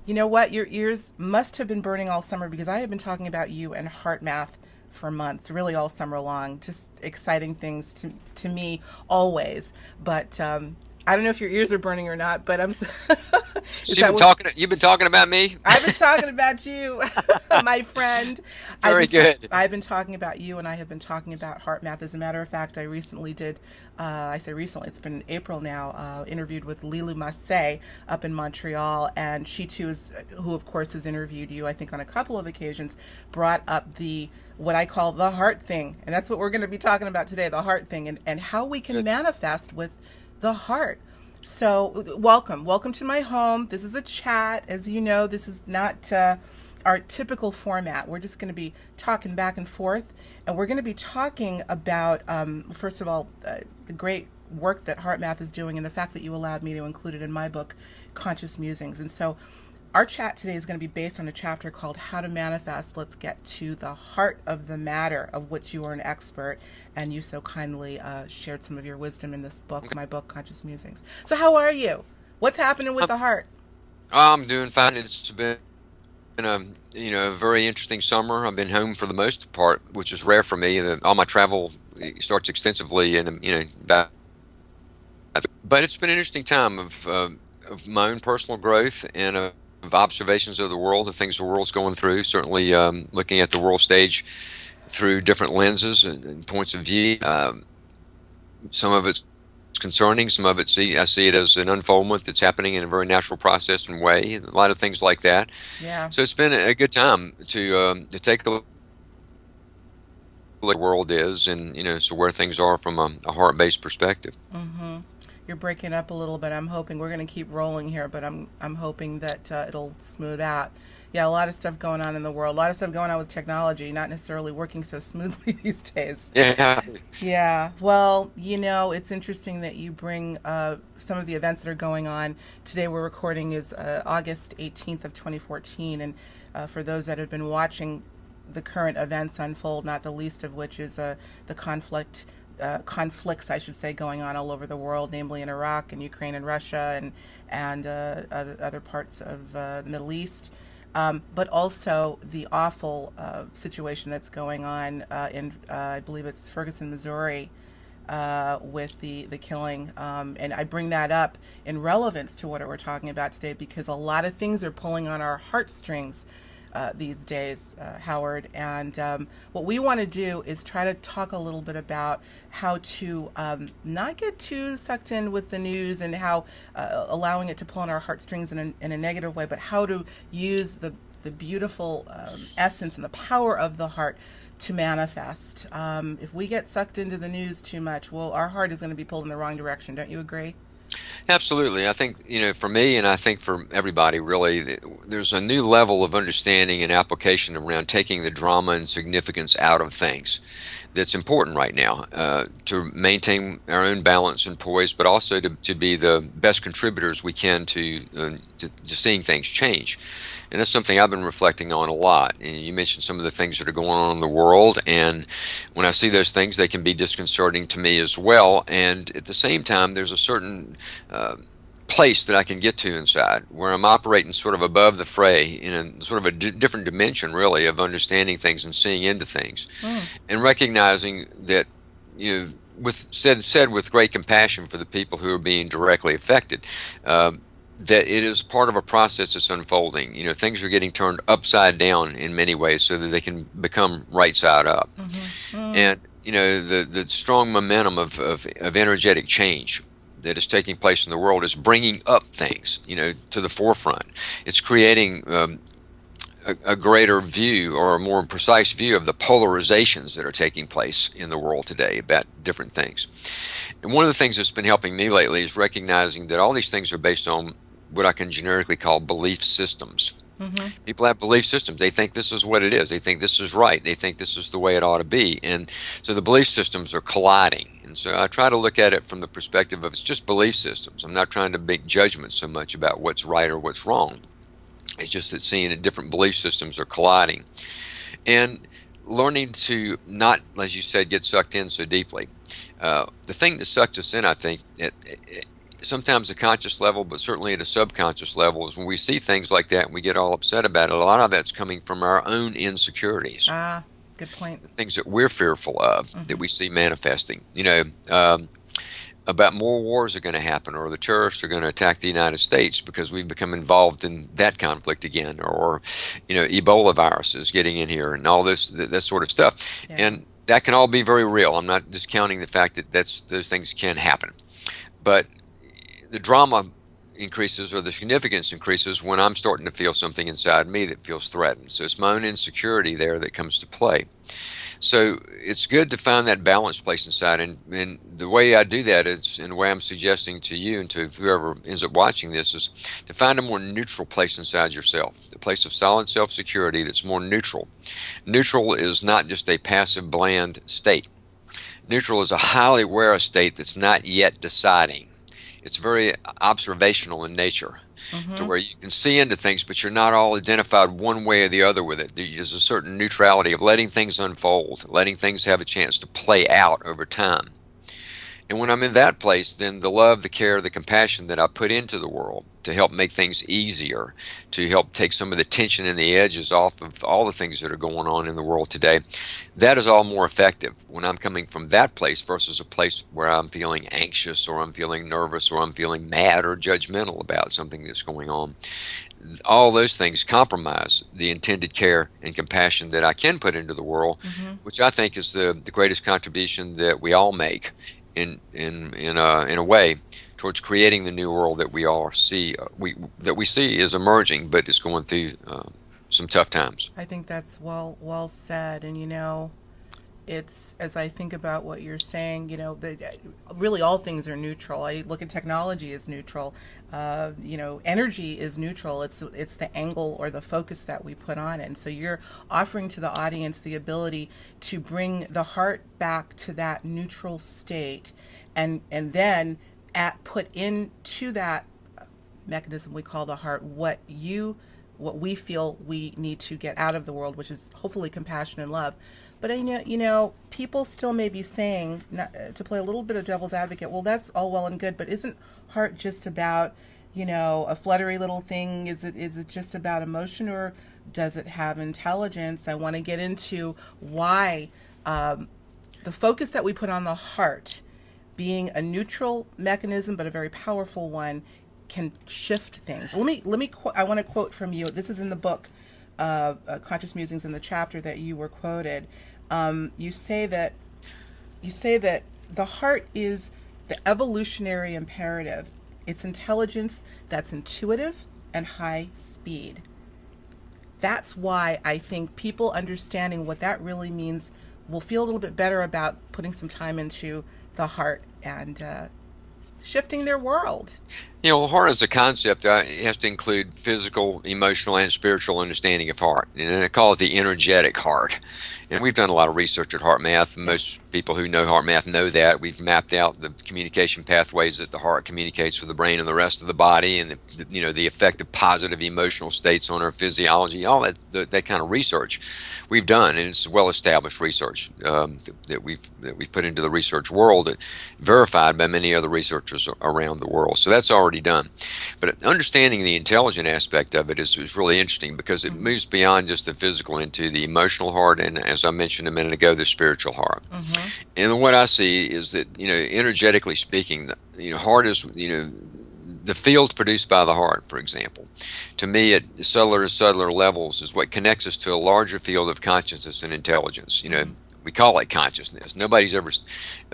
You know what? Your ears must have been burning all summer because I have been talking about you and HeartMath for months, really all summer long. Just exciting things to me always. But I don't know if your ears are burning or not, but is So that what you've been talking about me? I've been talking about you, my friend. Very good. I've been talking about you, and I have been talking about heart math. As a matter of fact, I recently did. I say recently; it's been April now. Interviewed with Lily Massé up in Montreal, and she too is, who of course has interviewed you. I think on a couple of occasions, brought up the what I call the heart thing, and that's what we're going to be talking about today: the heart thing, and how we can Good. manifest with the heart. So, welcome to my home. This is a chat. As you know, this is not our typical format. We're just going to be talking back and forth, and we're going to be talking about, first of all, the great work that HeartMath is doing, and the fact that you allowed me to include it in my book, Conscious Musings. And so, our chat today is going to be based on a chapter called How to Manifest. Let's get to the heart of the matter, of which you are an expert, and you so kindly shared some of your wisdom in this book, my book, Conscious Musings. So, how are you? What's happening with I'm, the heart? I'm doing fine. It's been a a very interesting summer. I've been home for the most part, which is rare for me. And all my travel starts extensively in about. But it's been an interesting time of my own personal growth and of observations of the world, the things the world's going through. Certainly, looking at the world stage through different lenses and points of view. Some of it's concerning. Some of it I see it as an unfoldment that's happening in a very natural process and way. A lot of things like that. Yeah. So it's been a good time to take a look at the world is, and so where things are from a heart-based perspective. Mm-hmm. You're breaking up a little bit. I'm hoping we're going to keep rolling here, but I'm hoping that it'll smooth out. Yeah, a lot of stuff going on in the world. A lot of stuff going on with technology, not necessarily working so smoothly these days. Yeah, Yeah, well, it's interesting that you bring some of the events that are going on. Today we're recording is August 18th of 2014, and for those that have been watching the current events unfold, not the least of which is the conflicts, I should say, going on all over the world, namely in Iraq and Ukraine and Russia and other parts of the Middle East. But also the awful situation that's going on in, I believe it's Ferguson, Missouri, with the killing. And I bring that up in relevance to what we're talking about today because a lot of things are pulling on our heartstrings these days, Howard. And what we want to do is try to talk a little bit about how to not get too sucked in with the news and how allowing it to pull on our heartstrings in a negative way, but how to use the beautiful essence and the power of the heart to manifest. If we get sucked into the news too much, well, our heart is going to be pulled in the wrong direction. Don't you agree? absolutely. I think, for me, and I think for everybody, really, there's a new level of understanding and application around taking the drama and significance out of things that's important right now to maintain our own balance and poise, but also to be the best contributors we can to seeing things change. And that's something I've been reflecting on a lot. And you mentioned some of the things that are going on in the world, and when I see those things, they can be disconcerting to me as well. And at the same time, there's a certain uh, place that I can get to inside where I'm operating sort of above the fray in a sort of a different dimension, really, of understanding things and seeing into things, Mm. and recognizing that with said with great compassion for the people who are being directly affected. That it is part of a process that's unfolding. Things are getting turned upside down in many ways so that they can become right side up. Mm-hmm. Mm. And the strong momentum of energetic change that is taking place in the world is bringing up things to the forefront. It's creating a greater view or a more precise view of the polarizations that are taking place in the world today about different things. And one of the things that's been helping me lately is recognizing that all these things are based on what I can generically call belief systems. Mm-hmm. People have belief systems. They think this is what it is. They think this is right. They think this is the way it ought to be. And so the belief systems are colliding. And so I try to look at it from the perspective of it's just belief systems. I'm not trying to make judgments so much about what's right or what's wrong. It's just that seeing that different belief systems are colliding. And learning to not, as you said, get sucked in so deeply. The thing that sucks us in, I think, sometimes a conscious level, but certainly at a subconscious level, is when we see things like that and we get all upset about it. A lot of that's coming from our own insecurities, Ah, good point. the things that we're fearful of that Hmm. we see manifesting. About more wars are going to happen, or the terrorists are going to attack the United States because we've become involved in that conflict again, or Ebola viruses getting in here and all this that sort of stuff, Yeah. and that can all be very real. I'm not discounting the fact that those things can happen, but the drama increases or the significance increases when I'm starting to feel something inside me that feels threatened. So it's my own insecurity there that comes to play. So it's good to find that balanced place inside. And the way I do that is, and the way I'm suggesting to you and to whoever ends up watching this, is to find a more neutral place inside yourself, a place of solid self security that's more neutral. Neutral is not just a passive, bland state. Neutral is a highly aware state that's not yet deciding. It's very observational in nature, to Hmm. where you can see into things, but you're not all identified one way or the other with it. There's a certain neutrality of letting things unfold, letting things have a chance to play out over time. And when I'm in that place, then the love, the care, the compassion that I put into the world to help make things easier, to help take some of the tension and the edges off of all the things that are going on in the world today, that is all more effective when I'm coming from that place versus a place where I'm feeling anxious or I'm feeling nervous or I'm feeling mad or judgmental about something that's going on. All those things compromise the intended care and compassion that I can put into the world, Hmm. which I think is the greatest contribution that we all make in a way towards creating the new world that we all see we see is emerging, but it's going through some tough times. I think that's well said. And it's, as I think about what you're saying, really all things are neutral. I look at technology as neutral. Energy is neutral. It's the angle or the focus that we put on it. And so you're offering to the audience the ability to bring the heart back to that neutral state, and then put into that mechanism we call the heart what we feel we need to get out of the world, which is hopefully compassion and love. But people still may be saying, to play a little bit of devil's advocate, well, that's all well and good, but isn't heart just about, a fluttery little thing? Is it just about emotion, or does it have intelligence? I want to get into why the focus that we put on the heart, being a neutral mechanism but a very powerful one, can shift things. I want to quote from you. This is in the book, Conscious Musings, in the chapter that you were quoted. You say that the heart is the evolutionary imperative. It's intelligence that's intuitive and high speed. That's why I think people understanding what that really means will feel a little bit better about putting some time into the heart and shifting their world. The heart as a concept has to include physical, emotional, and spiritual understanding of heart. And I call it the energetic heart. And we've done a lot of research at HeartMath. Yeah. Most people who know HeartMath know that. We've mapped out the communication pathways that the heart communicates with the brain and the rest of the body, and the effect of positive emotional states on our physiology. All that kind of research we've done, and it's well-established research that we've put into the research world, verified by many other researchers around the world. So that's already done. But understanding the intelligent aspect of it is really interesting, because it Mm-hmm. moves beyond just the physical into the emotional heart, and as I mentioned a minute ago, the spiritual heart. Mm-hmm. And what I see is that, energetically speaking, heart is, the field produced by the heart, for example, to me at cellular to cellular levels is what connects us to a larger field of consciousness and intelligence. Mm-hmm. We call it consciousness. Nobody's ever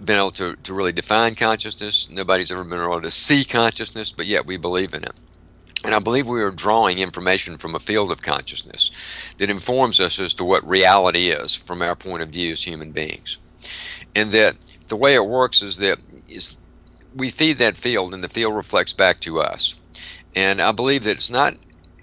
been able to really define consciousness. Nobody's ever been able to see consciousness, but yet we believe in it. And I believe we are drawing information from a field of consciousness that informs us as to what reality is from our point of view as human beings. And that the way it works is we feed that field, and the field reflects back to us. And I believe that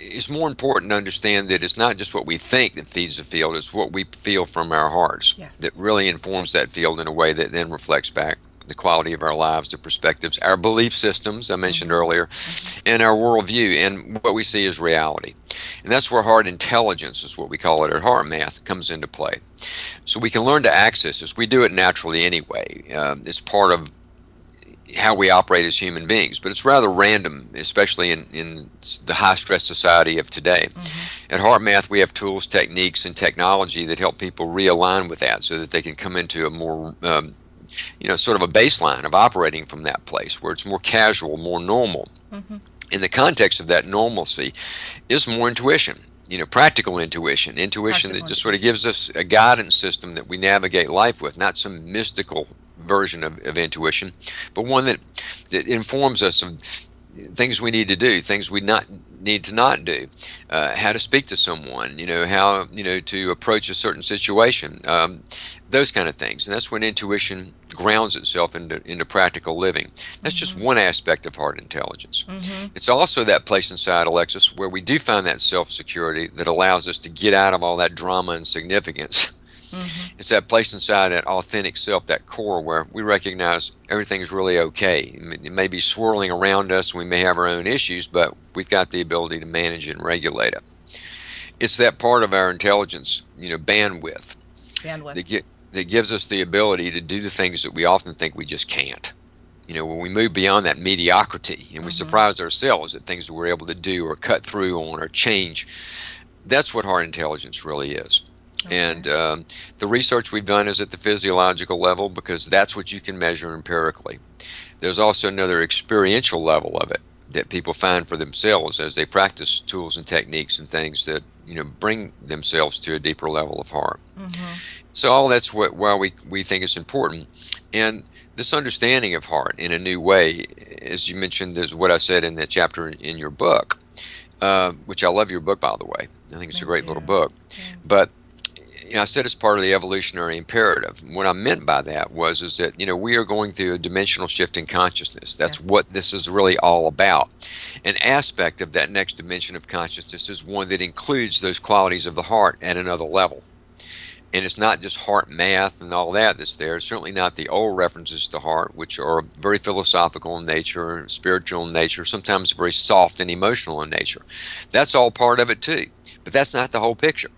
it's more important to understand that it's not just what we think that feeds the field, it's what we feel from our hearts that Yes. really informs that field in a way that then reflects back the quality of our lives, the perspectives, our belief systems I mentioned Mm-hmm. earlier, Mm-hmm. and our worldview, and what we see as reality. And that's where heart intelligence, is what we call it at HeartMath, comes into play. So we can learn to access this. We do it naturally anyway. It's part of how we operate as human beings, but it's rather random, especially in the high stress society of today. At HeartMath, we have tools, techniques, and technology that help people realign with that so that they can come into a more, sort of a baseline of operating from that place where it's more casual, more normal. In the context of that normalcy is more intuition, practical intuition that just sort of gives us a guidance system that we navigate life with, not some mystical version of intuition, but one that informs us of things we need to do, things we not need to not do, how to speak to someone, how to approach a certain situation, those kind of things. And that's when intuition grounds itself into practical living. That's just one aspect of heart intelligence. It's also that place inside, Alexis, where we do find that self-security that allows us to get out of all that drama and significance. It's that place inside, that authentic self, that core where we recognize everything's really okay. It may be swirling around us, we may have our own issues, but we've got the ability to manage it and regulate it. It's that part of our intelligence, bandwidth. That gives us the ability to do the things that we often think we just can't. When we move beyond that mediocrity and we surprise ourselves at things that we're able to do or cut through on or change, that's what heart intelligence really is. And the research we've done is at the physiological level because that's what you can measure empirically. There's also another experiential level of it that people find for themselves as they practice tools and techniques and things that bring themselves to a deeper level of heart. So all that's why we think it's important. And this understanding of heart in a new way, as you mentioned, is what I said in that chapter in your book, which I love your book, by the way. I think it's a great little book. But I said it's part of the evolutionary imperative. And what I meant by that is that we are going through a dimensional shift in consciousness. That's what this is really all about. An aspect of that next dimension of consciousness is one that includes those qualities of the heart at another level. And it's not just heart math and all that's there. It's certainly not the old references to heart, which are very philosophical in nature, spiritual in nature, sometimes very soft and emotional in nature. That's all part of it too. But that's not the whole picture.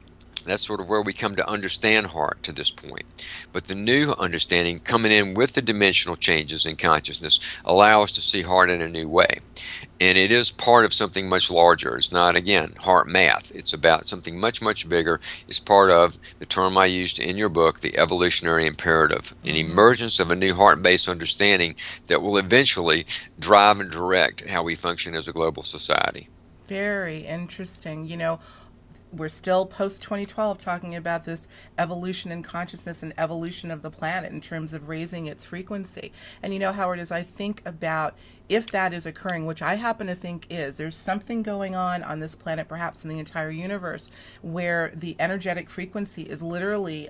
That's sort of where we come to understand heart to this point. But the new understanding coming in with the dimensional changes in consciousness allow us to see heart in a new way. And it is part of something much larger. It's not, again, heart math. It's about something much, much bigger. It's part of the term I used in your book, the evolutionary imperative, an emergence of a new heart-based understanding that will eventually drive and direct how we function as a global society. Very interesting. We're still post 2012 talking about this evolution in consciousness and evolution of the planet in terms of raising its frequency. And Howard, as I think about if that is occurring, which I happen to think is, there's something going on this planet, perhaps in the entire universe, where the energetic frequency is literally,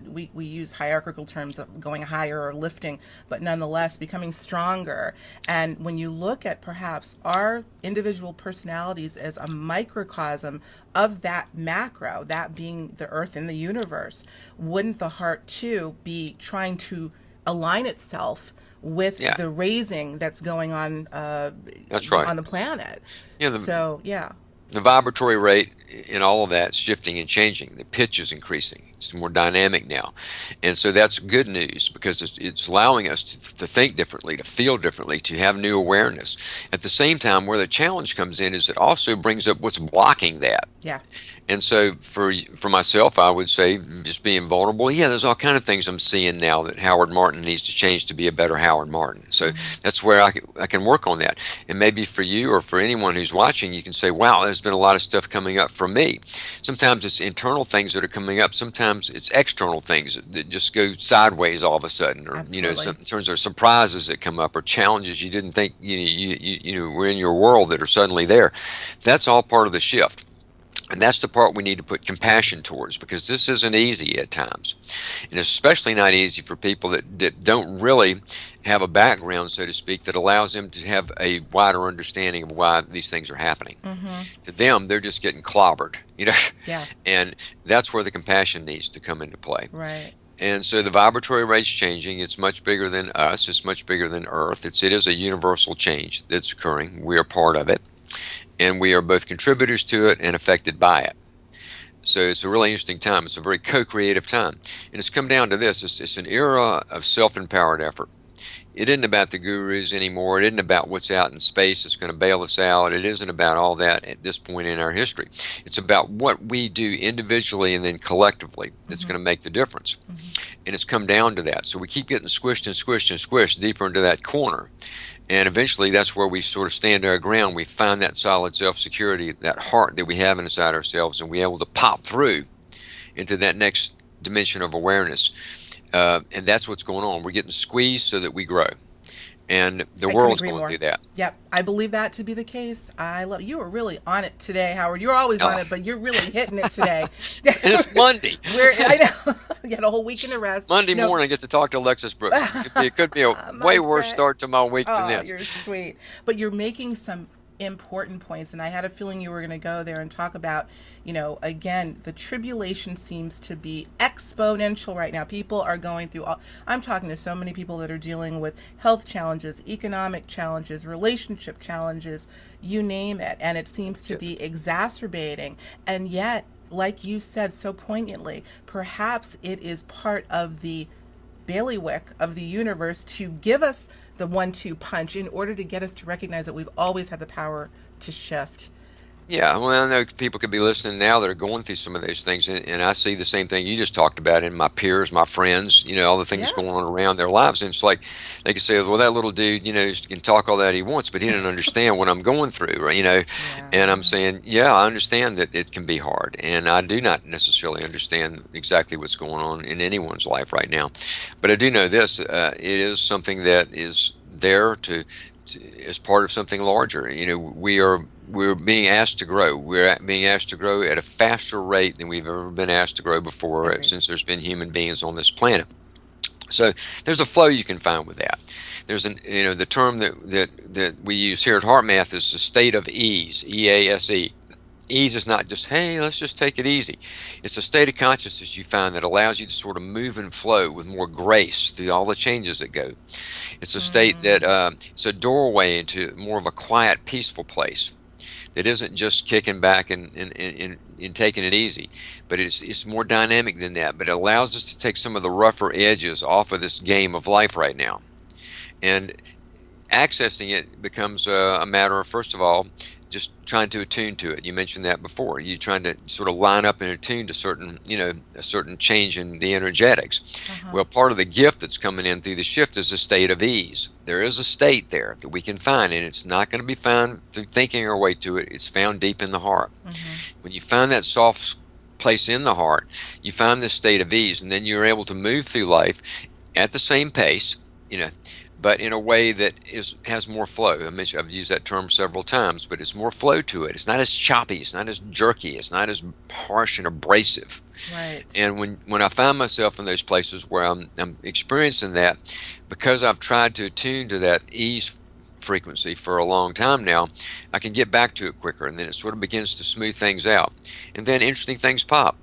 we use hierarchical terms of going higher or lifting, but nonetheless becoming stronger. And when you look at perhaps our individual personalities as a microcosm of that macro, that being the earth and the universe, wouldn't the heart too be trying to align itself with the raising that's going on That's right. on the planet? The vibratory rate in all of that is shifting and changing. The pitch is increasing. It's more dynamic now. And so that's good news because it's allowing us to think differently, to feel differently, to have new awareness. At the same time, where the challenge comes in is it also brings up what's blocking that. Yeah. And so for myself, I would say just being vulnerable. There's all kind of things I'm seeing now that Howard Martin needs to change to be a better Howard Martin. So that's where I can work on that. And maybe for you or for anyone who's watching, you can say, wow, there's been a lot of stuff coming up for me. Sometimes it's internal things that are coming up. Sometimes it's external things that just go sideways all of a sudden, or in terms of surprises that come up or challenges you didn't think were in your world that are suddenly there. That's all part of the shift. And that's the part we need to put compassion towards, because this isn't easy at times. And it's especially not easy for people that don't really have a background, so to speak, that allows them to have a wider understanding of why these things are happening. To them, they're just getting clobbered, Yeah. And that's where the compassion needs to come into play. Right. And so the vibratory rate's changing. It's much bigger than us. It's much bigger than Earth. It is a universal change that's occurring. We are part of it. And we are both contributors to it and affected by it. So it's a really interesting time. It's a very co-creative time. And it's come down to this. It's an era of self-empowered effort. It isn't about the gurus anymore. It isn't about what's out in space that's going to bail us out. It isn't about all that at this point in our history. It's about what we do individually and then collectively that's Mm-hmm. going to make the difference. Mm-hmm. And it's come down to that. So we keep getting squished and squished and squished deeper into that corner. And eventually that's where we sort of stand our ground. We find that solid self-security, that heart that we have inside ourselves, and we're able to pop through into that next dimension of awareness. And that's what's going on. We're getting squeezed so that we grow. And the I couldn't world's agree going more. through that. Yep, I believe that to be the case. I love you. Were really on it today, Howard. You're always on Oh, it, but you're really hitting it today. and it's Monday. Where I know you had a whole weekend of rest. Monday No, morning, I get to talk to Alexis Brooks. It could be a my way worse friend. start to my week than Oh, this. you're sweet. But you're making some important points, and I had a feeling you were going to go there and talk about, again, the tribulation seems to be exponential right now. People are going through I'm talking to so many people that are dealing with health challenges, economic challenges, relationship challenges, you name it, and it seems to Yeah. be exacerbating. And yet, like you said so poignantly, perhaps it is part of the bailiwick of the universe to give us the 1-2 punch in order to get us to recognize that we've always had the power to shift. Yeah, well, I know people could be listening now that are going through some of those things, and I see the same thing you just talked about in my peers, my friends, all the things Yeah. going on around their lives. And it's like they could say, well, that little dude, can talk all that he wants, but he didn't understand what I'm going through, right? And I'm Yeah. saying, yeah, I understand that it can be hard, and I do not necessarily understand exactly what's going on in anyone's life right now. But I do know this, it is something that is there as part of something larger. We're being asked to grow. We're being asked to grow at a faster rate than we've ever been asked to grow before Agreed. since there's been human beings on this planet. So there's a flow you can find with that. There's the term that we use here at HeartMath is the state of ease, EASE. Ease is not just, hey, let's just take it easy. It's a state of consciousness you find that allows you to sort of move and flow with more grace through all the changes that go. It's a state that Mm, it's a doorway into more of a quiet, peaceful place that isn't just kicking back and taking it easy, but it's more dynamic than that. But it allows us to take some of the rougher edges off of this game of life right now. And accessing it becomes a matter of, first of all, just trying to attune to it. You mentioned that before. You're trying to sort of line up and attune to a certain change in the energetics. uh-huh. Well, part of the gift that's coming in through the shift is a state of ease. There is a state there that we can find, and it's not going to be found through thinking our way to it. It's found deep in the heart. Mm-hmm. When you find that soft place in the heart, you find this state of ease, and then you're able to move through life at the same pace, you know, but in a way that has more flow. I've used that term several times, but it's more flow to it. It's not as choppy. It's not as jerky. It's not as harsh and abrasive. Right. And when I find myself in those places where I'm experiencing that, because I've tried to attune to that ease frequency for a long time now, I can get back to it quicker, and then it sort of begins to smooth things out. And then interesting things pop.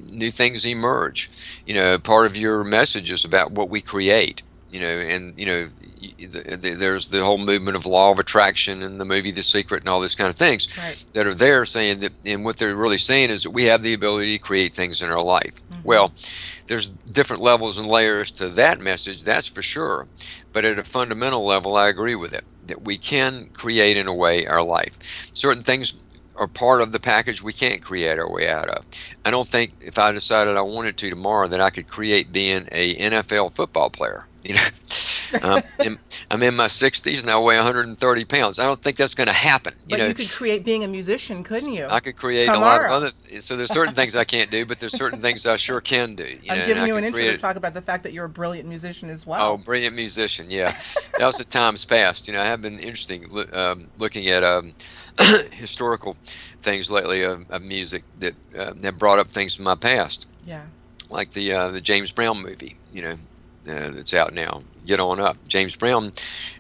New things emerge. Part of your message is about what we create. And there's the whole movement of law of attraction and the movie The Secret and all this kind of things Right. that are there saying that, and what they're really saying is that we have the ability to create things in our life. Mm-hmm. Well, there's different levels and layers to that message, that's for sure. But at a fundamental level, I agree with it, that we can create in a way our life. Certain things are part of the package we can't create our way out of. I don't think if I decided I wanted to tomorrow that I could create being a NFL football player. I'm in my 60s and I weigh 130 pounds. I don't think that's going to happen. But you could create being a musician, couldn't you? I could create a lot of Tomorrow. other. So there's certain things I can't do, but there's certain things I sure can do. I'm And giving I you an could intro to create. talk about the fact that you're a brilliant musician as Oh, well. brilliant musician! Yeah, that was the times past. I have been interesting looking at historical things lately of music that have brought up things from my past, Yeah. like the James Brown movie. That's out now. Get on up, James Brown.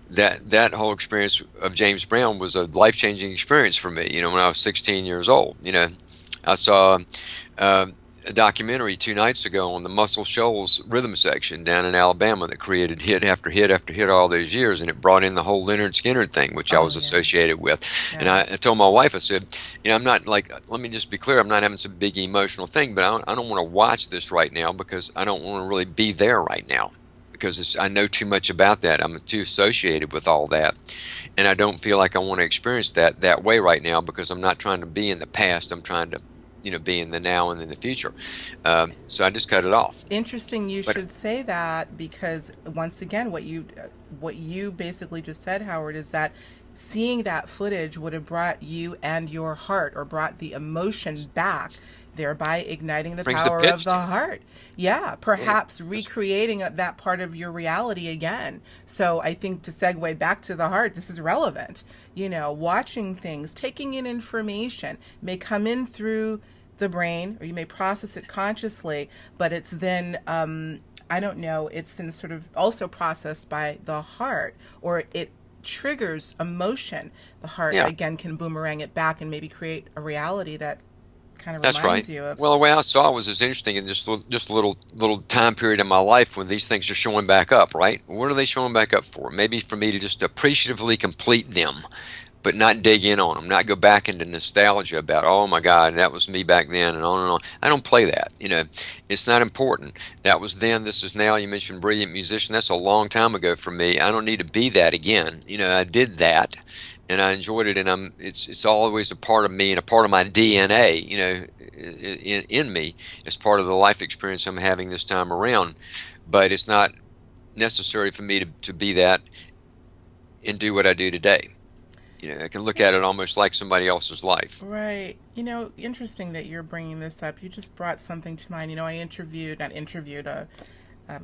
That whole experience of James Brown was a life changing experience for me. When I was 16 years old. I saw uh, a documentary 2 nights ago on the Muscle Shoals rhythm section down in Alabama that created hit after hit after hit all those years, and it brought in the whole Leonard Skinner thing, which I Oh was yeah. associated with. And Yeah. I told my wife, I said, I'm not like, let me just be clear, I'm not having some big emotional thing, but I don't want to watch this right now because I don't want to really be there right now. because I know too much about that. I'm too associated with all that, and I don't feel like I want to experience that way right now because I'm not trying to be in the past. I'm trying to, be in the now and in the future. So I just cut it off. Interesting you But should say that, because once again what you basically just said, Howard, is that seeing that footage would have brought you and your heart, or brought the emotion back, thereby igniting the brings the power of pits the down. heart. Yeah, Yeah, perhaps that's recreating that part of your reality again. So I think, to segue back to the heart, this is relevant. Watching things, taking in information may come in through the brain, or you may process it consciously, but it's then, I don't know, it's then sort of also processed by the heart, or it triggers emotion. The heart yeah. again can boomerang it back and maybe create a reality that kind of That's right. reminds you of. Well, the way I saw it was as interesting in just a little time period in my life when these things are showing back up, right? What are they showing back up for? Maybe for me to just appreciatively complete them, but not dig in on them, not go back into nostalgia about, oh my God, that was me back then, and on and on. I don't play that. It's not important. That was then, this is now. You mentioned brilliant musician. That's a long time ago for me. I don't need to be that again. I did that, and I enjoyed it, and it's always a part of me and a part of my DNA, in me, as part of the life experience I'm having this time around. But it's not necessary for me to be that and do what I do today. I can look at it almost like somebody else's life. Right. Interesting that you're bringing this up. You just brought something to mind. I interviewed, not interviewed,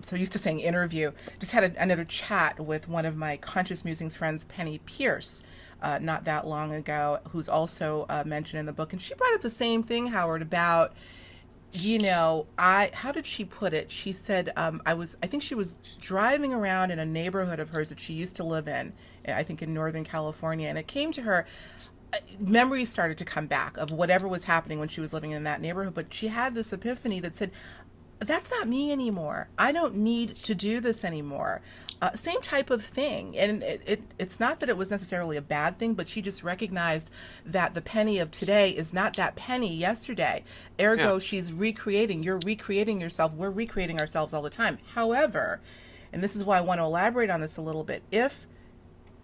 so used to saying interview, just had another chat with one of my Conscious Musings friends, Penny Pierce, not that long ago, who's also mentioned in the book. And she brought up the same thing, Howard, about, how did she put it? She said, I think she was driving around in a neighborhood of hers that she used to live in, I think in Northern California, and it came to her, memories started to come back of whatever was happening when she was living in that neighborhood. But she had this epiphany that said, that's not me anymore. I don't need to do this anymore. Same type of thing. And it's not that it was necessarily a bad thing, but she just recognized that the Penny of today is not that Penny yesterday. Yeah. Ergo, you're recreating yourself. We're recreating ourselves all the time. However, and this is why I want to elaborate on this a little bit, if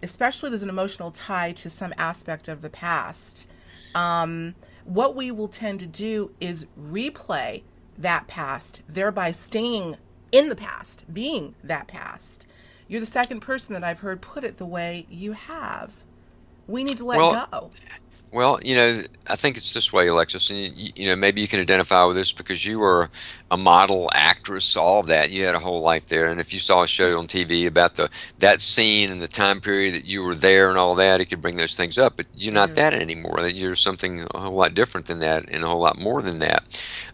especially there's an emotional tie to some aspect of the past, what we will tend to do is replay that past, thereby staying in the past, being that past. You're the second person that I've heard put it the way you have. We need to let Well, go. Well, I think it's this way, Alexis, and maybe you can identify with this because you were a model, actress, all of that. You had a whole life there, and if you saw a show on TV about that scene and the time period that you were there and all that, it could bring those things up. But you're not Dude. that anymore. That you're something a whole lot different than that, and a whole lot more than that.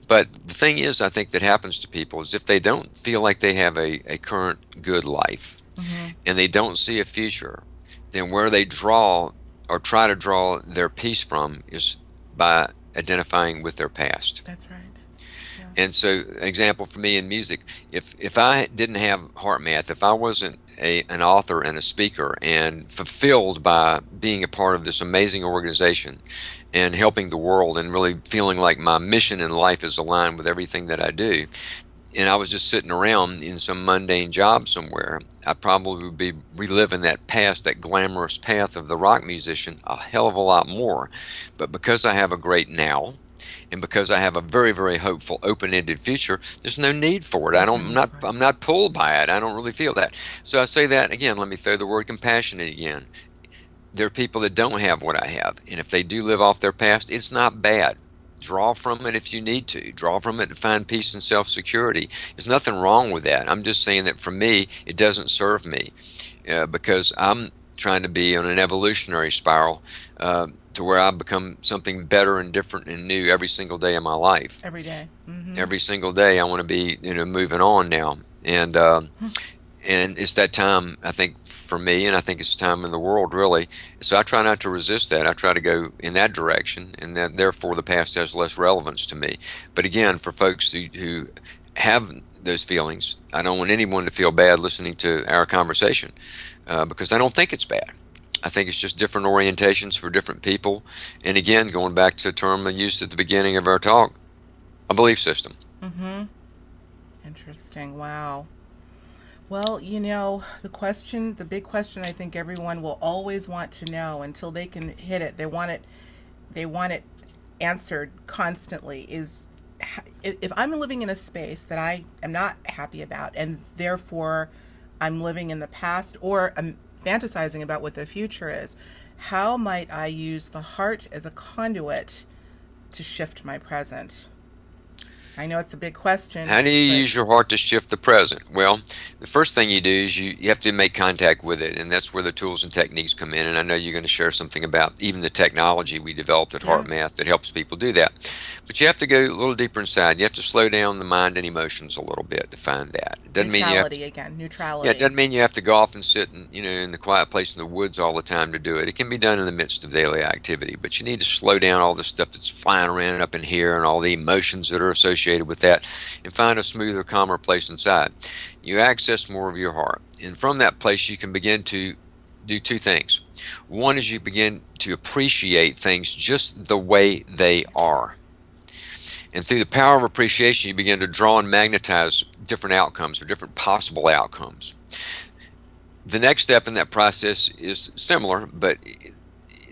But the thing is, I think that happens to people is if they don't feel like they have a current good life, Mm-hmm. and they don't see a future, then where they draw or try to draw their peace from is by identifying with their past. That's right. Yeah. And so, example for me in music, if I didn't have HeartMath, if I wasn't an author and a speaker and fulfilled by being a part of this amazing organization and helping the world and really feeling like my mission in life is aligned with everything that I do, and I was just sitting around in some mundane job somewhere, I probably would be reliving that past, that glamorous path of the rock musician a hell of a lot more. But because I have a great now, and because I have a very, very hopeful, open-ended future, there's no need for it. There's no need for it. I'm not pulled by it. I don't really feel that. So I say that again. Let me throw the word compassionate again. There are people that don't have what I have, and if they do live off their past, it's not bad. Draw from it if you need to. Draw from it to find peace and self-security. There's nothing wrong with that. I'm just saying that for me, it doesn't serve me because I'm trying to be on an evolutionary spiral to where I become something better and different and new every single day of my life. Every day. Mm-hmm. Every single day, I want to be moving on now, and it's that time, I think, for me, and I think it's time in the world, really. So I try not to resist that. I try to go in that direction, and that therefore the past has less relevance to me. But again, for folks who have those feelings, I don't want anyone to feel bad listening to our conversation because I don't think it's bad. I think it's just different orientations for different people. And again, going back to a term I used at the beginning of our talk, a belief system. Mm-hmm. Interesting. Wow. Well, the big question I think everyone will always want to know until they can hit it. They want it answered constantly is if I'm living in a space that I am not happy about and therefore I'm living in the past or I'm fantasizing about what the future is, how might I use the heart as a conduit to shift my present? I know it's a big question, How do you but use your heart to shift the present? Well, the first thing you do is you have to make contact with it, and that's where the tools and techniques come in. And I know you're going to share something about even the technology we developed at yeah, HeartMath that helps people do that. But you have to go a little deeper inside. You have to slow down the mind and emotions a little bit to find that. It doesn't mean you have to, neutrality again, yeah, it neutrality. doesn't mean you have to go off and sit in the quiet place in the woods all the time to do it. It can be done in the midst of daily activity, but you need to slow down all the stuff that's flying around up in here and all the emotions that are associated with that and find a smoother, calmer place inside. You access more of your heart. And from that place, you can begin to do two things. One is you begin to appreciate things just the way they are. And through the power of appreciation, you begin to draw and magnetize different outcomes or different possible outcomes. The next step in that process is similar, but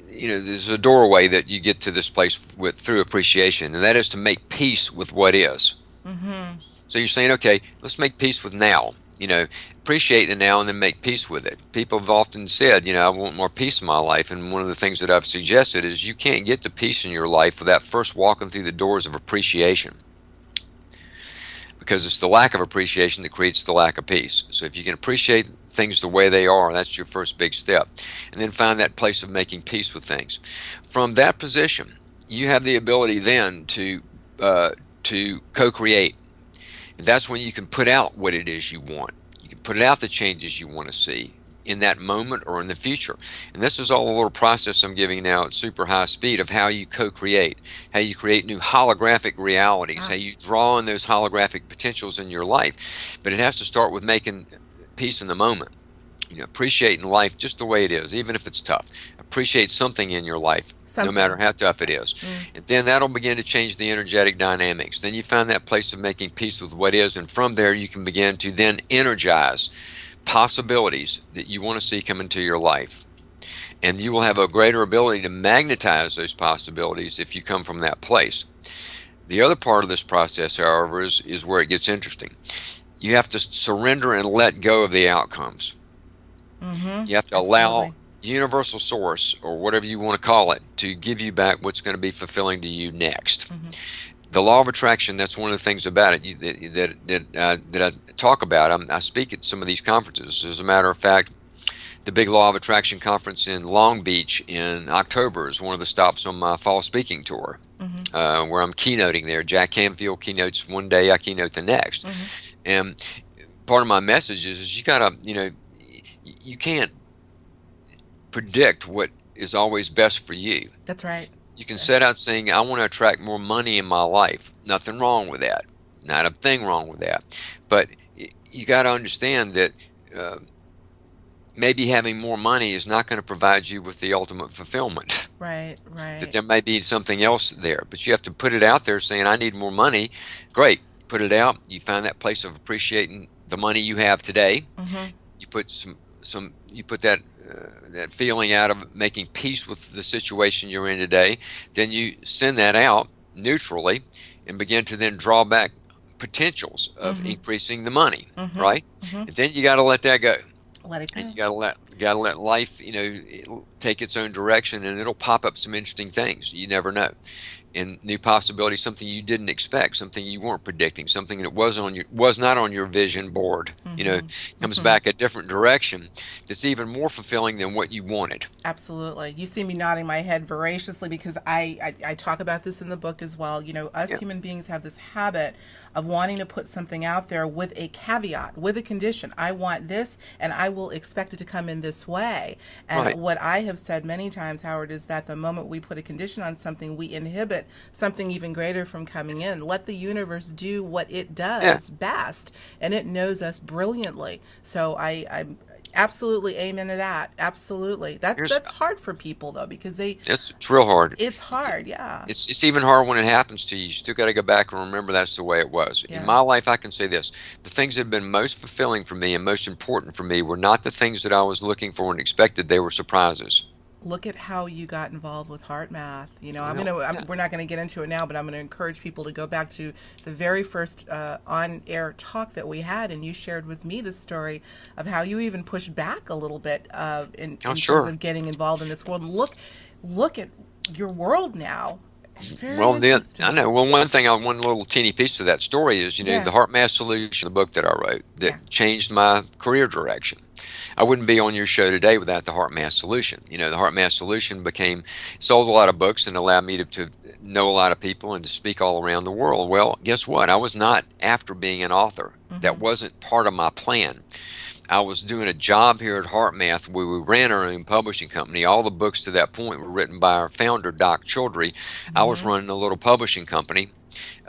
there's a doorway that you get to this place with through appreciation, and that is to make peace with what is. Mm-hmm. So you're saying, okay, let's make peace with now. Appreciate the now and then make peace with it. People have often said, I want more peace in my life. And one of the things that I've suggested is you can't get to peace in your life without first walking through the doors of appreciation. Because it's the lack of appreciation that creates the lack of peace. So if you can appreciate things the way they are, that's your first big step. And then find that place of making peace with things. From that position, you have the ability then to co-create. And that's when you can put out what it is you want. You can put out the changes you want to see in that moment or in the future. And this is all a little process I'm giving now at super high speed of how you co-create, how you create new holographic realities, how Ah, you draw on those holographic potentials in your life. But it has to start with making peace in the moment. Appreciating life just the way it is, even if it's tough. Appreciate something in your life, no matter something. how tough it is. Mm. And then that'll begin to change the energetic dynamics. Then you find that place of making peace with what is, and from there you can begin to then energize possibilities that you want to see come into your life. And you will have a greater ability to magnetize those possibilities if you come from that place. The other part of this process, however, is where it gets interesting. You have to surrender and let go of the outcomes. Mm-hmm. You have to allow Absolutely. universal source, or whatever you want to call it, to give you back what's going to be fulfilling to you next. Mm-hmm. The law of attraction, that's one of the things about it that I talk about. I speak at some of these conferences. As a matter of fact, the big law of attraction conference in Long Beach in October is one of the stops on my fall speaking tour, Mm-hmm. where I'm keynoting there. Jack Canfield keynotes one day, I keynote the next. Mm-hmm. And part of my message is you gotta, you can't predict what is always best for you. That's right. You can set out saying, I want to attract more money in my life. Nothing wrong with that. Not a thing wrong with that. But you got to understand that uh, maybe having more money is not going to provide you with the ultimate fulfillment. Right. That Right. there may be something else there. But you have to put it out there saying, I need more money. Great. Put it out. You find that place of appreciating the money you have today. Mm-hmm. You put you put that that feeling out of making peace with the situation you're in today. Then you send that out neutrally and begin to then draw back potentials of Mm-hmm. increasing the money, Mm-hmm. right? Mm-hmm. And then you got to let that go. Let it And go. you gotta let life, take its own direction, and it'll pop up some interesting things. You never know, and new possibilities, something you didn't expect, something you weren't predicting, something that was not on your vision board. Mm-hmm. Comes Mm-hmm. back a different direction that's even more fulfilling than what you wanted. Absolutely. You see me nodding my head voraciously because I talk about this in the book as well. Us Yeah, human beings have this habit of wanting to put something out there with a caveat, with a condition. I want this and I will expect it to come in this way. And right. what I have said many times, Howard, is that the moment we put a condition on something, we inhibit something even greater from coming in. Let the universe do what it Yeah, does best, and it knows us brilliantly. So Absolutely, amen to that. Absolutely. That Here's that's hard for people though because it's real hard. it's hard. Yeah. It's even hard when it happens to you. You still got to go back and remember that's the way it was. In Yeah. my life, I can say this: the things that have been most fulfilling for me and most important for me were not the things that I was looking for and expected. They were surprises. Look at how you got involved with HeartMath. You know, Well, yeah. we're not gonna get into it now, but I'm gonna encourage people to go back to the very first on-air talk that we had, and you shared with me the story of how you even pushed back a little bit Oh, in terms sure. of getting involved in this world. Look at your world now. Very Well, then I interesting. know. Well, one little teeny piece of that story is, Yeah. the HeartMath Solution, the book that I wrote Yeah. that changed my career direction. I wouldn't be on your show today without the HeartMath Solution. The HeartMath Solution sold a lot of books and allowed me to know a lot of people and to speak all around the world. Well, guess what? I was not after being an author. That Mm-hmm. wasn't part of my plan. I was doing a job here at HeartMath where we ran our own publishing company. All the books to that point were written by our founder, Doc Childry. I was Mm-hmm. running a little publishing company.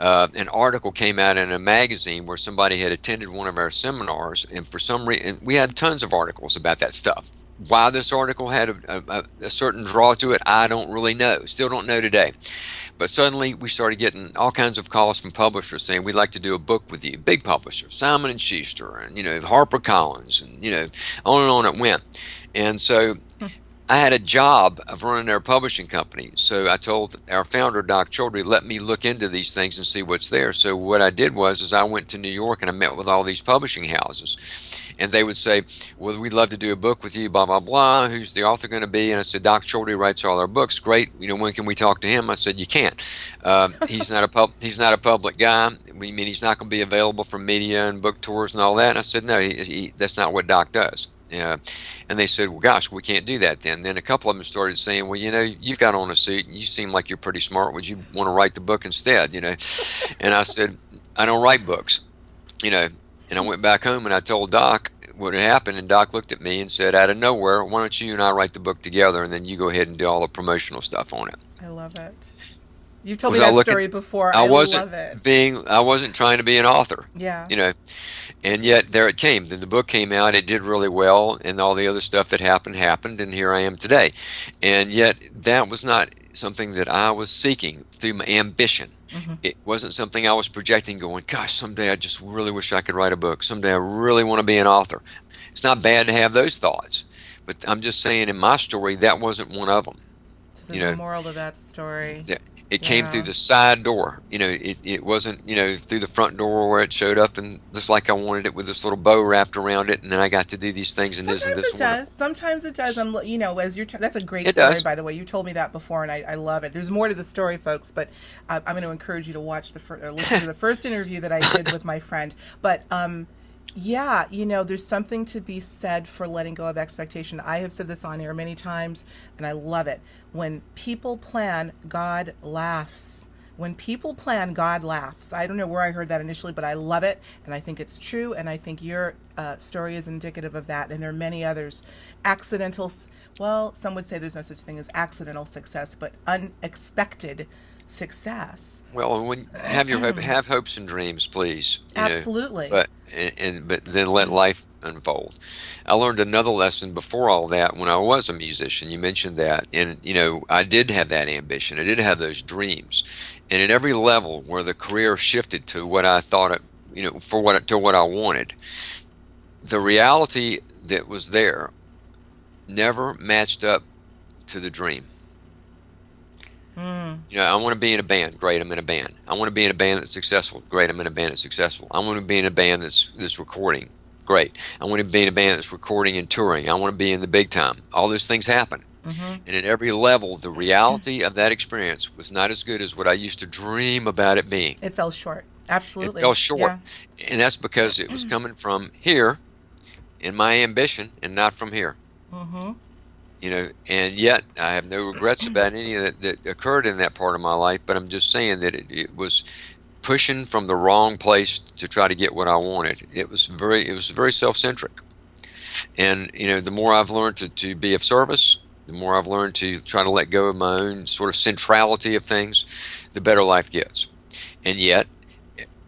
An article came out in a magazine where somebody had attended one of our seminars, and for some reason, we had tons of articles about that stuff. Why this article had a certain draw to it, I don't really know. Still don't know today. But suddenly we started getting all kinds of calls from publishers saying we'd like to do a book with you. Big publishers, Simon and Schuster, and HarperCollins, and on and on it went. And so I had a job of running their publishing company. So I told our founder, Doc Childry, let me look into these things and see what's there. So what I did is I went to New York and I met with all these publishing houses. And they would say, well, we'd love to do a book with you, blah, blah, blah. Who's the author going to be? And I said, Doc Childry writes all our books. Great. When can we talk to him? I said, you can't. He's not a public guy. He's not going to be available for media and book tours and all that. And I said, no, that's not what Doc does. Yeah. And they said, well, gosh, we can't do that then. Then a couple of them started saying, well, you've got on a suit and you seem like you're pretty smart. Would you want to write the book instead? And I said, I don't write books, and I went back home and I told Doc what had happened. And Doc looked at me and said, out of nowhere, why don't you and I write the book together and then you go ahead and do all the promotional stuff on it? I love it. You've told me Was I that looking? story before. I I wasn't love it. I wasn't trying to be an author, Yeah. you know. And yet there it came. Then the book came out, it did really well, and all the other stuff that happened, and here I am today. And yet that was not something that I was seeking through my ambition. Hmm. It wasn't something I was projecting going, gosh, someday I just really wish I could write a book. Someday I really want to be an author. It's not bad to have those thoughts. But I'm just saying in my story, that wasn't one of them. So You there's a know, moral to that story. yeah, it came through Yeah. the side door. It wasn't, through the front door where it showed up and just like I wanted it with this little bow wrapped around it. And then I got to do these things. And isn't Sometimes this it does. wonderful? Sometimes it does. As that's a great It story, does. by the way. You told me that before, and I love it. There's more to the story, folks, but I'm going to encourage you to watch or listen to the first interview that I did with my friend. But yeah, there's something to be said for letting go of expectation. I have said this on air many times, and I love it. When people plan, God laughs. When people plan, God laughs. I don't know where I heard that initially, but I love it, and I think it's true, and I think your story is indicative of that, and there are many others. Well, some would say there's no such thing as accidental success, but unexpected success. Well, when have hopes and dreams, please. Absolutely. But then let life unfold. I learned another lesson before all that when I was a musician. You mentioned that, and I did have that ambition. I did have those dreams, and at every level where the career shifted to what I thought it, to what I wanted, the reality that was there never matched up to the dream. Mm. I want to be in a band. Great, I'm in a band. I want to be in a band that's successful. Great, I'm in a band that's successful. I want to be in a band that's recording. Great. I want to be in a band that's recording and touring. I want to be in the big time. All those things happen. Hmm. And at every level, the reality of that experience was not as good as what I used to dream about it being. It fell short. It Absolutely. fell short. Yeah. And that's because it was coming from here in my ambition and not from here. Hmm. And yet I have no regrets about any of that occurred in that part of my life, but I'm just saying that it was pushing from the wrong place to try to get what I wanted. It was very self-centric. And, the more I've learned to be of service, the more I've learned to try to let go of my own sort of centrality of things, the better life gets. And yet,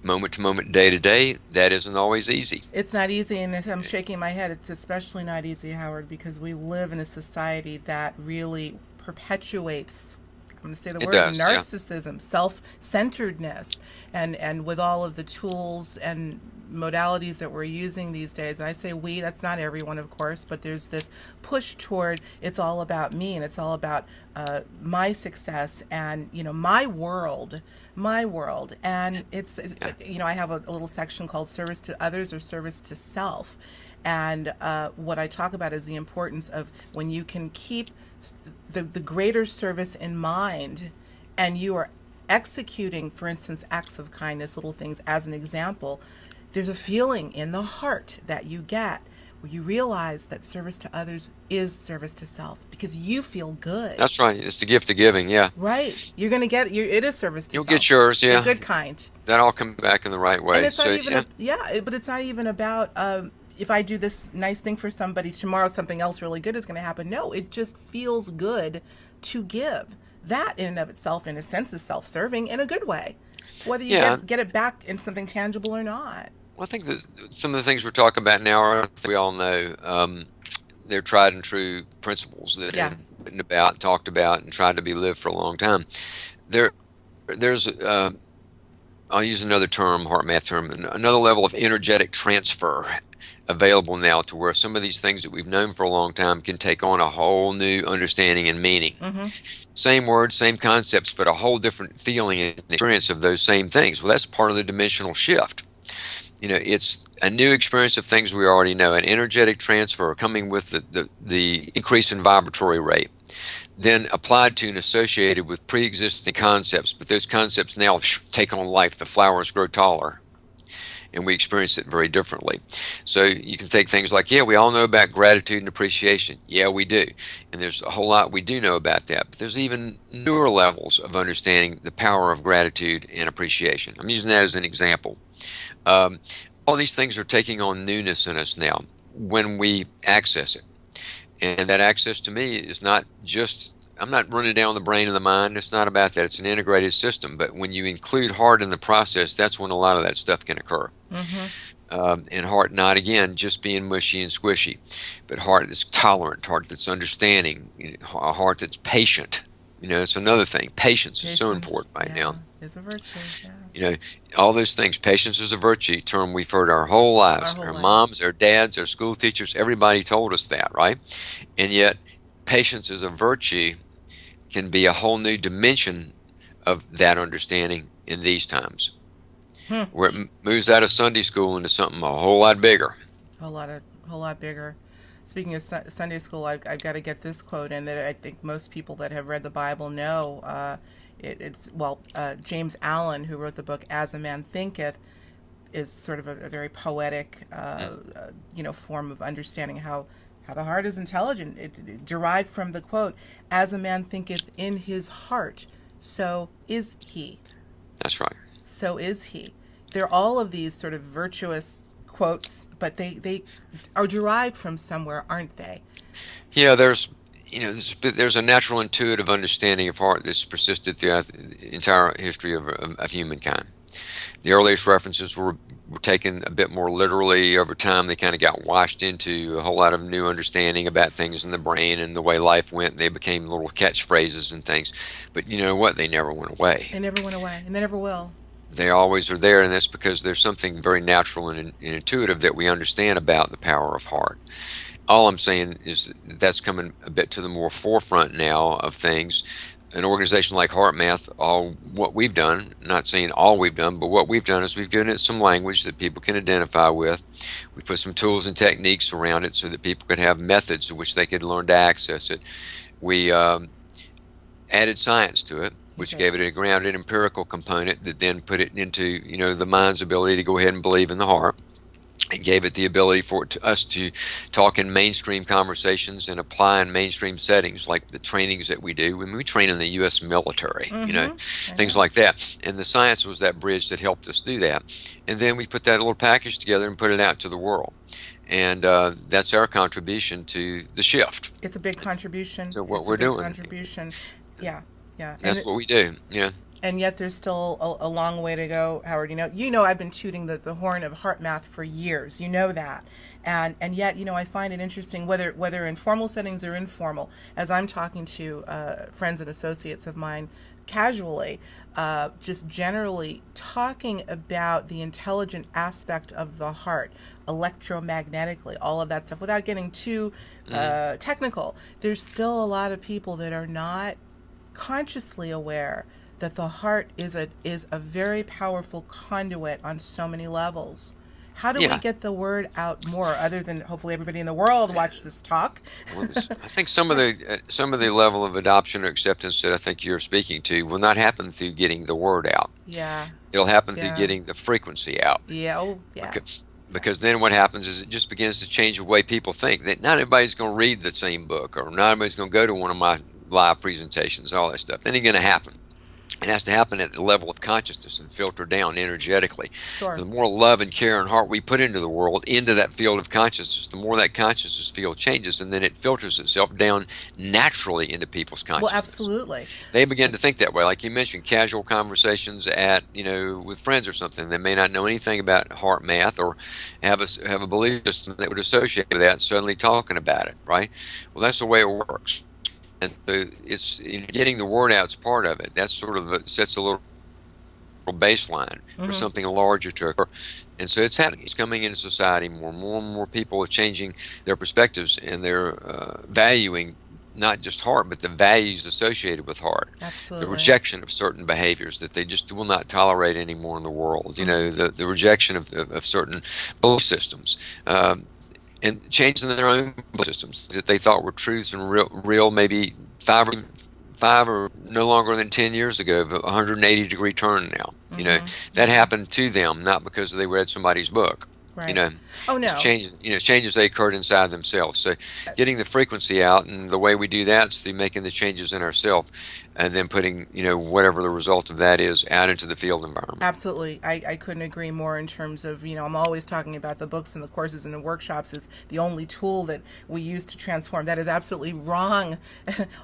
moment to moment, day to day, that isn't always easy. It's not easy, and I'm shaking my head. It's especially not easy, Howard, because we live in a society that really perpetuates, I'm going to say the It word, does, yeah. narcissism, self-centeredness, and with all of the tools and modalities that we're using these days. And I say we, that's not everyone, of course, but there's this push toward it's all about me, and it's all about my success and, my world. And I have a little section called service to others or service to self. And what I talk about is the importance of when you can keep the greater service in mind, and you are executing, for instance, acts of kindness, little things as an example, there's a feeling in the heart that you get where you realize that service to others is service to self because you feel good. That's right. It's the gift of giving, yeah. Right. You're going to get it is service to You'll self. get yours, The yeah. good kind. That all come back in the right way. And it's So, not even yeah. but it's not even about if I do this nice thing for somebody tomorrow, something else really good is going to happen. No, it just feels good to give. That in and of itself, in a sense, is self-serving in a good way, whether you Yeah. get it back in something tangible or not. Well, I think that some of the things we're talking about now are, we all know, they're tried and true principles that Yeah. have been written about, talked about, and tried to be lived for a long time. There's I'll use another term, HeartMath term, another level of energetic transfer available now to where some of these things that we've known for a long time can take on a whole new understanding and meaning. Mm-hmm. Same words, same concepts, but a whole different feeling and experience of those same things. Well, that's part of the dimensional shift. It's a new experience of things we already know, an energetic transfer coming with the increase in vibratory rate, then applied to and associated with pre-existing concepts, but those concepts now take on life. The flowers grow taller, and we experience it very differently. So you can take things like, yeah, we all know about gratitude and appreciation. Yeah, we do. And there's a whole lot we do know about that. But there's even newer levels of understanding the power of gratitude and appreciation. I'm using that as an example. All these things are taking on newness in us now when we access it. And that access to me is not just, I'm not running down the brain and the mind. It's not about that. It's an integrated system. But when you include heart in the process, that's when a lot of that stuff can occur. And heart not, again, just being mushy and squishy, but heart that's tolerant, heart that's understanding, a heart that's patient. It's another thing. Patience is so important right now. Is a virtue. All those things. Patience is a virtue, term we've heard our whole lives. Our moms, our dads, our school teachers, everybody told us that, right? And yet, patience is a virtue can be a whole new dimension of that understanding in these times, where it moves out of Sunday school into something a whole lot bigger. Whole lot bigger. Speaking of Sunday school, I've got to get this quote in that I think most people that have read the Bible know. James Allen, who wrote the book As a Man Thinketh, is sort of a very poetic, form of understanding how the heart is intelligent. It derived from the quote, "As a man thinketh in his heart, so is he." That's right. So is he. They're all of these sort of virtuous quotes, but they are derived from somewhere, aren't they? Yeah, there's a natural intuitive understanding of heart that's persisted throughout the entire history of humankind. The earliest references were taken a bit more literally. Over time, they kind of got washed into a whole lot of new understanding about things in the brain and the way life went, and they became little catchphrases and things. But you know what? They never went away. They never went away, and they never will. They always are there, and that's because there's something very natural and intuitive that we understand about the power of heart. All I'm saying is that's coming a bit to the more forefront now of things. An organization like HeartMath, what we've done, not saying all we've done, but what we've done is we've given it some language that people can identify with. We put some tools and techniques around it so that people could have methods in which they could learn to access it. We added science to it, which gave it a grounded empirical component that then put it into the mind's ability to go ahead and believe in the heart. It gave it the ability for us to talk in mainstream conversations and apply in mainstream settings, like the trainings that we do. I mean, we train in the U.S. military, things like that. And the science was that bridge that helped us do that. And then we put that little package together and put it out to the world. And that's our contribution to the shift. It's a big contribution. So what we're doing. Contribution. Yeah. That's what we do. Yeah. And yet there's still a long way to go, Howard. I've been tooting the horn of HeartMath for years. You know that. And yet, I find it interesting, whether in formal settings or informal, as I'm talking to friends and associates of mine casually, just generally talking about the intelligent aspect of the heart, electromagnetically, all of that stuff, without getting too technical. There's still a lot of people that are not consciously aware that the heart is a very powerful conduit on so many levels. How do we get the word out more, other than hopefully everybody in the world watch this talk? Well, I think some of the level of adoption or acceptance that I think you're speaking to will not happen through getting the word out. Yeah. It'll happen through Yeah. getting the frequency out. Yeah. Oh, yeah. Because then what happens is it just begins to change the way people think. That not everybody's going to read the same book, or not everybody's going to go to one of my live presentations, all that stuff. That ain't going to happen. It has to happen at the level of consciousness and filter down energetically. Sure. The more love and care and heart we put into the world, into that field of consciousness, the more that consciousness field changes, and then it filters itself down naturally into people's consciousness. Well, absolutely. They begin to think that way. Like you mentioned, casual conversations with friends or something. They may not know anything about HeartMath or have a belief system that would associate with that, and suddenly talking about it, right? Well, that's the way it works. And so it's getting the word out is part of it. That's sort of sets a little baseline for something larger to occur. And so it's happening. It's coming into society more and more people are changing their perspectives, and they're valuing not just heart, but the values associated with heart. Absolutely. The rejection of certain behaviors that they just will not tolerate anymore in the world. The rejection of certain belief systems. And changing their own systems that they thought were truths and real maybe five or no longer than 10 years ago, of a 180-degree turn now. That happened to them, not because they read somebody's book. Right. Oh, no. It's changes they occurred inside themselves. So getting the frequency out, and the way we do that is through making the changes in ourselves, and then putting, whatever the result of that is, out into the field environment. Absolutely. I couldn't agree more in terms of, I'm always talking about the books and the courses and the workshops is the only tool that we use to transform. That is absolutely wrong,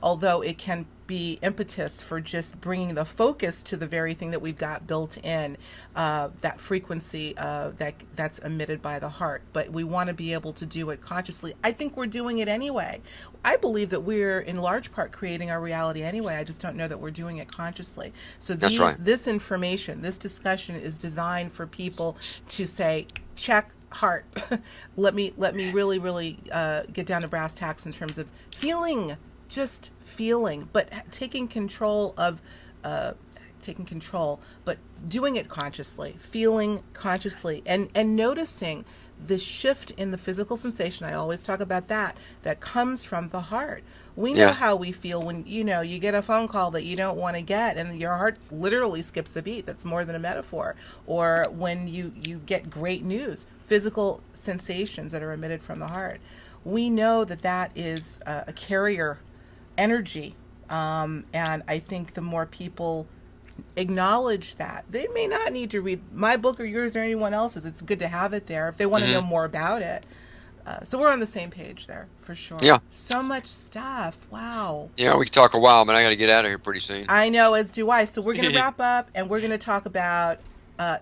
although it can be impetus for just bringing the focus to the very thing that we've got built in, that frequency that's emitted by the heart. But we want to be able to do it consciously. I think we're doing it anyway. I believe that we're in large part creating our reality anyway. I just don't know that we're doing it consciously. So this information, this discussion is designed for people to say, check heart. let me really, really get down to brass tacks in terms of feeling. Just feeling, but taking control, but doing it consciously, feeling consciously, and noticing the shift in the physical sensation. I always talk about that comes from the heart. We know how we feel when, you get a phone call that you don't want to get and your heart literally skips a beat. That's more than a metaphor. Or when you get great news, physical sensations that are emitted from the heart. We know that is a carrier energy, and I think the more people acknowledge that, they may not need to read my book or yours or anyone else's. It's good to have it there if they want to know more about it. So we're on the same page there for sure. Yeah. So much stuff. Wow. Yeah, we could talk a while, but I got to get out of here pretty soon. I know, as do I. So we're going to wrap up, and we're going to talk about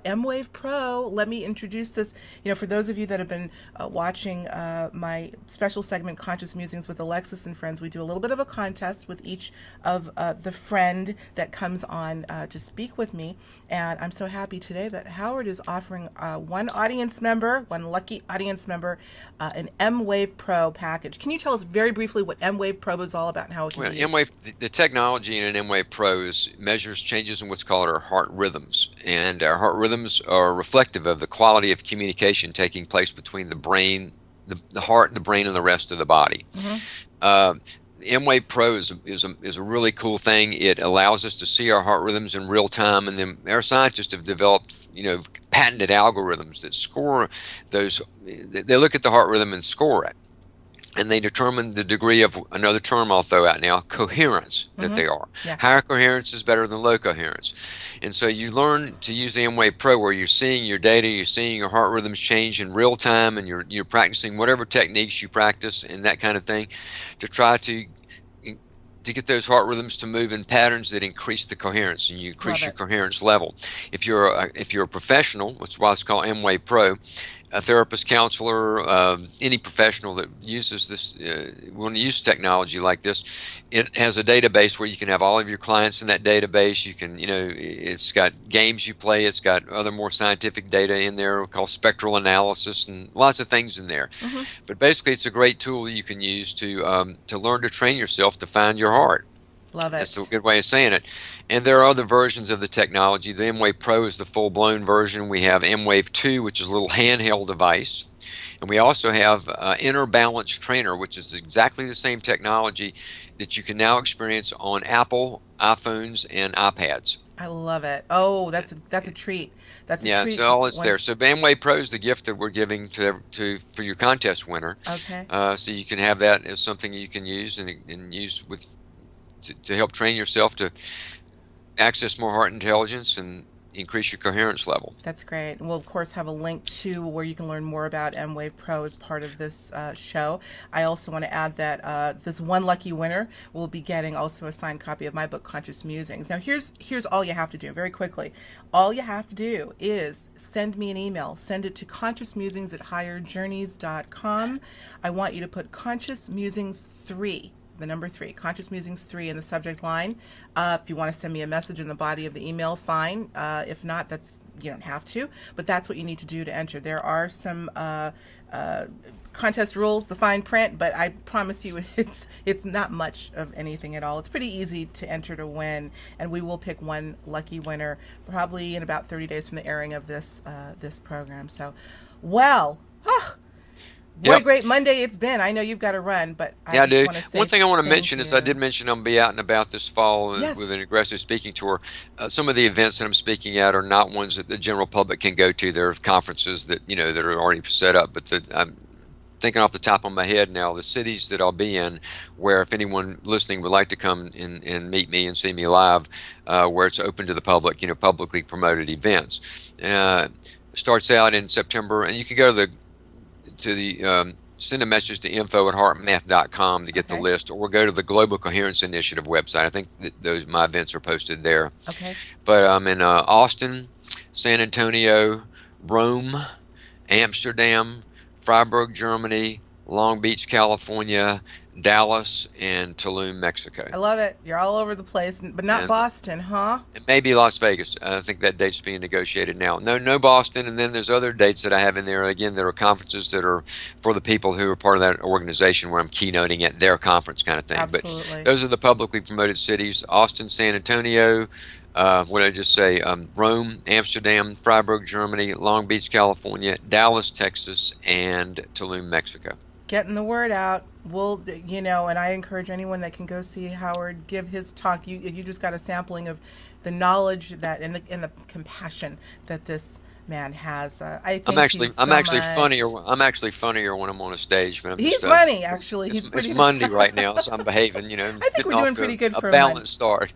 M-Wave Pro. Let me introduce this. For those of you that have been watching my special segment, Conscious Musings with Alexis and Friends, we do a little bit of a contest with each of the friend that comes on to speak with me. And I'm so happy today that Howard is offering one lucky audience member, an M-Wave Pro package. Can you tell us very briefly what M-Wave Pro is all about and how it can be used? M-Wave, the technology in an M-Wave Pro measures changes in what's called our heart rhythms. And our heart rhythms are reflective of the quality of communication taking place between the brain, the heart, the brain, and the rest of the body. The M-Wave Pro is a really cool thing. It allows us to see our heart rhythms in real time, and then our scientists have developed, patented algorithms that score those. They look at the heart rhythm and score it, and they determine the degree of, another term I'll throw out now, coherence that they are. Yeah. Higher coherence is better than low coherence. And so you learn to use the M-Wave Pro where you're seeing your data, you're seeing your heart rhythms change in real time, and you're practicing whatever techniques you practice and that kind of thing to try to to get those heart rhythms to move in patterns that increase the coherence, and you Love increase your it. coherence level. If you're a professional, which is why it's called M-Wave Pro, a therapist, counselor, any professional that uses this, when you use technology like this, it has a database where you can have all of your clients in that database. You can, it's got games you play. It's got other more scientific data in there called spectral analysis and lots of things in there. Hmm. But basically, it's a great tool you can use to learn to train yourself to find your heart. Love That's a it. good way of saying it. And there are other versions of the technology. The M-Wave Pro is the full-blown version. We have M-Wave 2, which is a little handheld device. And we also have Inner Balance Trainer, which is exactly the same technology that you can now experience on Apple iPhones and iPads. I love it. Oh, that's a treat. That's a Yeah, treat. so all it's When there. So M-Wave Pro is the gift that we're giving to for your contest winner. okay. So you can have that as something you can use and use with to help train yourself to access more heart intelligence and increase your coherence level. That's great. And we'll, of course, have a link to where you can learn more about M-Wave Pro as part of this show. I also want to add that this one lucky winner will be getting also a signed copy of my book, Conscious Musings. Now, here's all you have to do, very quickly. All you have to do is send me an email. Send it to consciousmusings@higherjourneys.com. I want you to put Conscious Musings 3, the number 3, Conscious Musings 3 in the subject line. If you want to send me a message in the body of the email, fine. If not, you don't have to, but that's what you need to do to enter. There are some contest rules, the fine print, but I promise you it's not much of anything at all. It's pretty easy to enter to win, and we will pick one lucky winner probably in about 30 days from the airing of this program. So, well, what a Yep. great Monday it's been. I know you've got to run, but I Yeah, I just do. want to say One thing I want to thank mention is I did you. mention I'll be out and about this fall with Yes. an aggressive speaking tour. Some of the events that I'm speaking at are not ones that the general public can go to. They're conferences that that are already set up. But I'm thinking off the top of my head now, the cities that I'll be in, where if anyone listening would like to come and meet me and see me live, where it's open to the public, publicly promoted events. Starts out in September, and you can go to the send a message to info@heartmath.com to get the Okay. list, or go to the Global Coherence Initiative website. I think that my events are posted there. Okay. But I'm in Austin, San Antonio, Rome, Amsterdam, Freiburg, Germany, Long Beach, California, Dallas, and Tulum, Mexico. I love it. You're all over the place, but not And Boston, huh? maybe Las Vegas. I think that date's being negotiated now. No Boston, and then there's other dates that I have in there. Again, there are conferences that are for the people who are part of that organization where I'm keynoting at their conference kind of thing. But Absolutely. those are the publicly promoted cities: Austin, San Antonio. What did I just say? Rome, Amsterdam, Freiburg, Germany, Long Beach, California, Dallas, Texas, and Tulum, Mexico. Getting the word out. We'll, and I encourage anyone that can go see Howard give his talk. You just got a sampling of the knowledge that and the compassion that this man has. I I'm thank you actually I'm so actually much. funnier. I'm actually funnier when I'm on a stage, but I'm He's just funny, it's actually. it's, He's it's pretty. Monday right now, so I'm behaving. I think Getting we're off doing to pretty good a for a Monday. balanced start.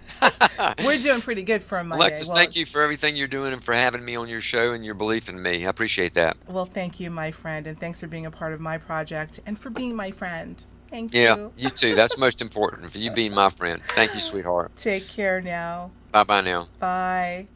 We're doing pretty good for a Monday. Alexis, Well, thank you for everything you're doing and for having me on your show and your belief in me. I appreciate that. well, thank you, my friend, and thanks for being a part of my project and for being my friend. Thank Yeah, you. you too. That's most important for you being my friend. Thank you, sweetheart. Take care now. Bye bye now. Bye.